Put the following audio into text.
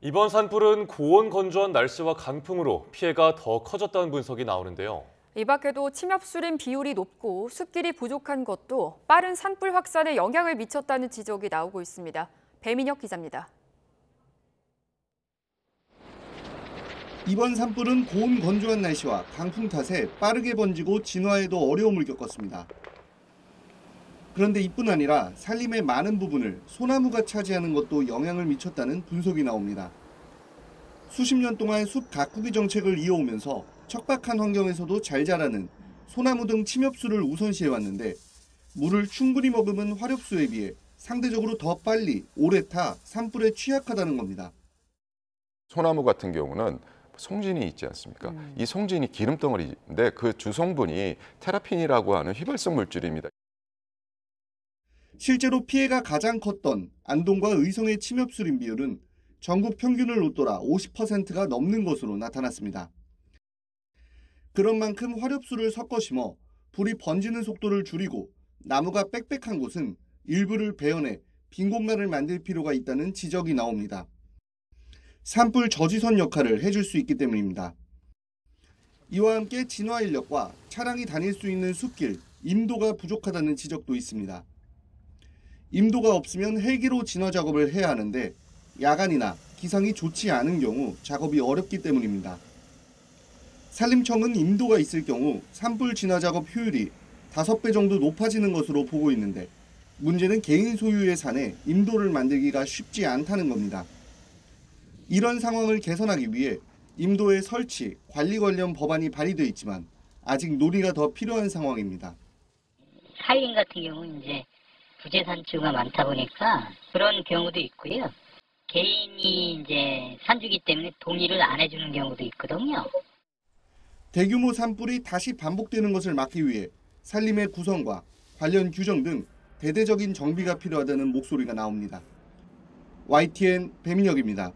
이번 산불은 고온 건조한 날씨와 강풍으로 피해가 더 커졌다는 분석이 나오는데요. 이 밖에도 침엽수림 비율이 높고 숲길이 부족한 것도 빠른 산불 확산에 영향을 미쳤다는 지적이 나오고 있습니다. 배민혁 기자입니다. 이번 산불은 고온 건조한 날씨와 강풍 탓에 빠르게 번지고 진화에도 어려움을 겪었습니다. 그런데 이뿐 아니라 산림의 많은 부분을 소나무가 차지하는 것도 영향을 미쳤다는 분석이 나옵니다. 수십 년 동안 숲 가꾸기 정책을 이어오면서 척박한 환경에서도 잘 자라는 소나무 등 침엽수를 우선시해왔는데 물을 충분히 머금은 화렵수에 비해 상대적으로 더 빨리 오래 타 산불에 취약하다는 겁니다. 소나무 같은 경우는 송진이 있지 않습니까? 이 송진이 기름덩어리인데 그 주성분이 테라핀이라고 하는 휘발성 물질입니다. 실제로 피해가 가장 컸던 안동과 의성의 침엽수림 비율은 전국 평균을 웃돌아 50%가 넘는 것으로 나타났습니다. 그런 만큼 화렵수를 섞어 심어 불이 번지는 속도를 줄이고 나무가 빽빽한 곳은 일부를 베어내 빈 공간을 만들 필요가 있다는 지적이 나옵니다. 산불 저지선 역할을 해줄 수 있기 때문입니다. 이와 함께 진화 인력과 차량이 다닐 수 있는 숲길, 임도가 부족하다는 지적도 있습니다. 임도가 없으면 헬기로 진화 작업을 해야 하는데 야간이나 기상이 좋지 않은 경우 작업이 어렵기 때문입니다. 산림청은 임도가 있을 경우 산불 진화 작업 효율이 5배 정도 높아지는 것으로 보고 있는데 문제는 개인 소유의 산에 임도를 만들기가 쉽지 않다는 겁니다. 이런 상황을 개선하기 위해 임도의 설치, 관리 관련 법안이 발의돼 있지만 아직 논의가 더 필요한 상황입니다. 사인 같은 경우는 이제 부재 산주가 많다 보니까 그런 경우도 있고요. 개인이 이제 산주기 때문에 동의를 안 해주는 경우도 있거든요. 대규모 산불이 다시 반복되는 것을 막기 위해 산림의 구성과 관련 규정 등 대대적인 정비가 필요하다는 목소리가 나옵니다. YTN 배민혁입니다.